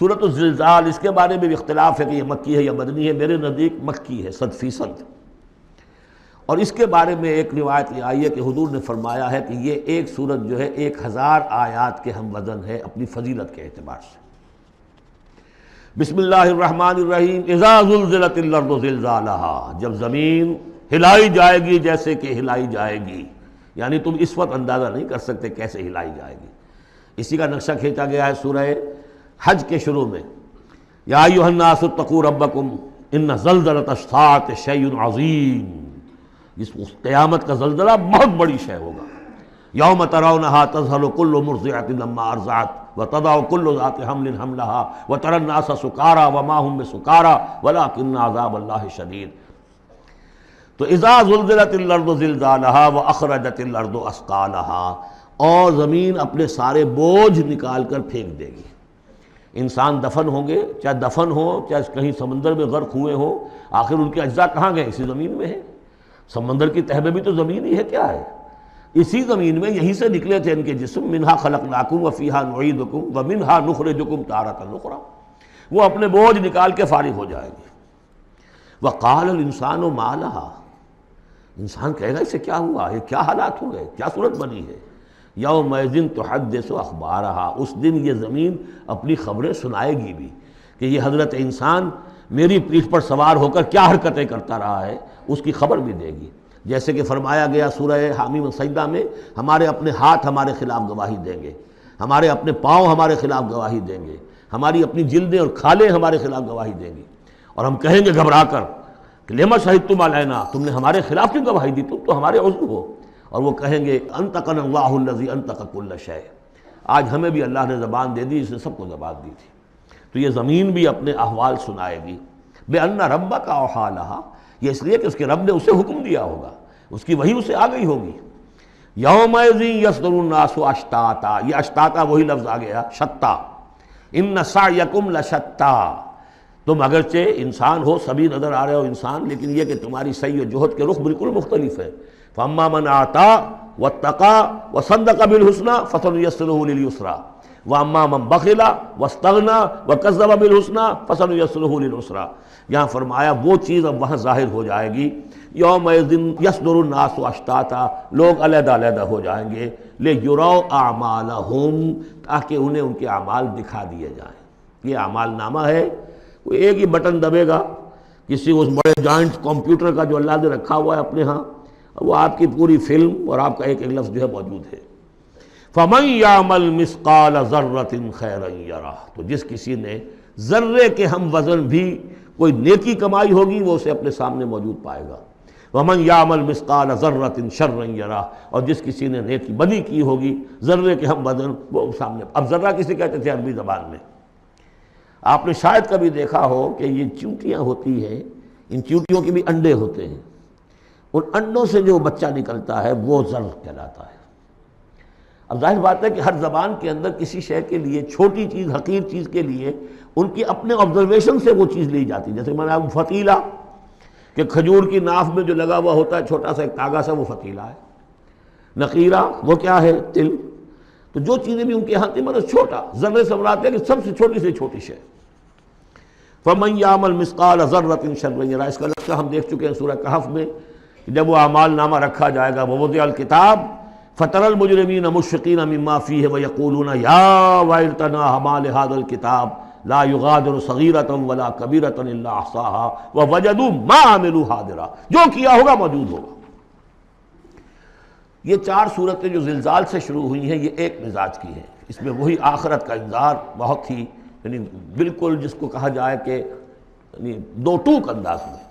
سورۃ الزلزال، اس کے بارے میں بھی اختلاف ہے کہ یہ مکی ہے یا مدنی ہے، میرے نزدیک مکی ہے 100%۔ اور اس کے بارے میں ایک روایت یہ آئی ہے کہ حضور نے فرمایا ہے کہ یہ ایک سورت جو ہے 1000 آیات کے ہم وزن ہے اپنی فضیلت کے اعتبار سے۔ بسم اللہ الرحمن الرحیم، اذا زلزلت الارض زلزالها، جب زمین ہلائی جائے گی جیسے کہ ہلائی جائے گی، یعنی تم اس وقت اندازہ نہیں کر سکتے کیسے ہلائی جائے گی۔ اسی کا نقشہ کھینچا گیا ہے سورہ حج کے شروع میں، یا ایھا الناس اتقوا ربکم ان زلزلۃ الساعۃ شیء عظیم، اس قیامت کا زلزلہ بہت بڑی شے ہوگا۔ یوم ترونھا تذہل کل مرضعۃ عما ارضعت وتضع کل ذات حمل حملها وتری الناس سکارى وما هم بسکارى ولکن عذاب اللہ شدید۔ تو اذا زلزلت الارض زلزالها واخرجت الارض اثقالها، اور زمین اپنے سارے بوجھ نکال کر پھینک دے گی۔ انسان دفن ہوں گے، چاہے دفن ہو چاہے کہیں سمندر میں غرق ہوئے ہوں، آخر ان کے اجزاء کہاں گئے؟ اسی زمین میں ہے۔ سمندر کی تہ میں بھی تو زمین ہی ہے، کیا ہے؟ اسی زمین میں یہیں سے نکلے تھے ان کے جسم، منہا خلقناکم وفیہا نعیدکم ومنہا نخرجکم تارۃ اخری، وہ اپنے بوجھ نکال کے فارغ ہو جائے گی۔ وقال الانسان ما لہا، انسان کہے گا اسے کیا ہوا، یہ کیا حالات ہو گئے، کیا صورت بنی ہے؟ یومئذ تحدث اخبارہا، اس دن یہ زمین اپنی خبریں سنائے گی بھی کہ یہ حضرت انسان میری پیٹھ پر سوار ہو کر کیا حرکتیں کرتا رہا ہے، اس کی خبر بھی دے گی۔ جیسے کہ فرمایا گیا سورہ حامیم سجدہ میں، ہمارے اپنے ہاتھ ہمارے خلاف گواہی دیں گے، ہمارے اپنے پاؤں ہمارے خلاف گواہی دیں گے، ہماری اپنی جلدیں اور کھالیں ہمارے خلاف گواہی دیں گی، اور ہم کہیں گے گھبرا کر کہ لما شہدتم علینا، تم نے ہمارے خلاف کیوں گواہی دی، تم تو ہمارے عضو ہو۔ اور وہ کہیں گے انطقنا اللہ الذی انطق کل شیء، آج ہمیں بھی اللہ نے زبان دے دی، اس نے سب کو زبان دی تھی۔ تو یہ زمین بھی اپنے احوال سنائے گی۔ بِأَنَّ رَبَّكَ أَوحَىٰ لَهَا، یہ اس لیے کہ اس کے رب نے اسے حکم دیا ہوگا، اس کی وحی اسے آ گئی ہوگی۔ یومئذ یصدر الناس اشتاتا، یہ اشتاتا وہی لفظ آ گیا شتا، ان سعیکم لشتا، تم اگرچہ انسان ہو، سبھی نظر آ رہے ہو انسان، لیکن یہ کہ تمہاری سعی و جہد کے رخ بالکل مختلف ہے۔ فاما من آتا واتقى وصدق بالحسنى فسنيسره لليسرى واما من بخل واستغنى وكذب بالحسنى فسنيسره للعسرى۔ یہاں فرمایا وہ چیز اب وہاں ظاہر ہو جائے گی، یومئذ یصدر الناس اشتاتا، لوگ علیحدہ علیحدہ ہو جائیں گے، لیروا اعمالهم، تاکہ انہیں ان کے اعمال دکھا دیے جائیں۔ یہ اعمال نامہ ہے، کوئی ایک ہی بٹن دبے گا کسی اس بڑے جائنٹ کمپیوٹر کا جو اللہ نے رکھا ہوا ہے اپنے ہاں، وہ آپ کی پوری فلم اور آپ کا ایک ایک لفظ جو ہے موجود ہے۔ فَمَن يَعْمَلْ مِثْقَالَ ذَرَّةٍ خَيْرًا يَرَهُ، تو جس کسی نے ذرے کے ہم وزن بھی کوئی نیکی کمائی ہوگی وہ اسے اپنے سامنے موجود پائے گا۔ وَمَن يَعْمَلْ مِثْقَالَ ذَرَّةٍ شَرًّا يَرَهُ، اور جس کسی نے نیکی بدی کی ہوگی ذرے کے ہم وزن، وہ سامنے۔ اب ذرہ کسے کہتے تھے عربی زبان میں؟ آپ نے شاید کبھی دیکھا ہو کہ یہ چونٹیاں ہوتی ہیں، ان چونٹیوں کے بھی انڈے ہوتے ہیں، ان انڈوں سے جو بچہ نکلتا ہے وہ ذر کہلاتا ہے۔ اب ظاہر بات ہے کہ ہر زبان کے اندر کسی شے کے لیے، چھوٹی چیز حقیر چیز کے لیے ان کی اپنے آبزرویشن سے وہ چیز لی جاتی ہے۔ جیسے میں نے فتیلہ، کہ کھجور کی ناف میں جو لگا ہوا ہوتا ہے چھوٹا سا ایک تاگا سا، وہ فتیلہ ہے۔ نقیرہ وہ کیا ہے؟ تل۔ تو جو چیزیں بھی ان کے یہاں تھی مطلب چھوٹا، ذرے سے مراد ہے کہ سب سے چھوٹی شے۔ فَمَن يَعْمَلْ مِثْقَالَ ذَرَّةٍ شَرًّا يَرَهُ، اس کا نقشہ ہم دیکھ چکے ہیں سورہ کہف میں، جب وہ اعمال نامہ رکھا جائے گا، ووضع الکتاب فترى المجرمین مشفقین مما فیہ ویقولون یا ویلتنا ما لهذا الکتاب لا یغادر صغیرۃ ولا کبیرۃ الا احصاها ووجدوا ما عملوا حاضرا، جو کیا ہوگا موجود ہوگا۔ یہ 4 صورتیں جو زلزال سے شروع ہوئی ہیں یہ ایک مزاج کی ہیں، اس میں وہی آخرت کا انذار بہت ہی، یعنی بالکل جس کو کہا جائے کہ یعنی دو ٹوک انداز میں۔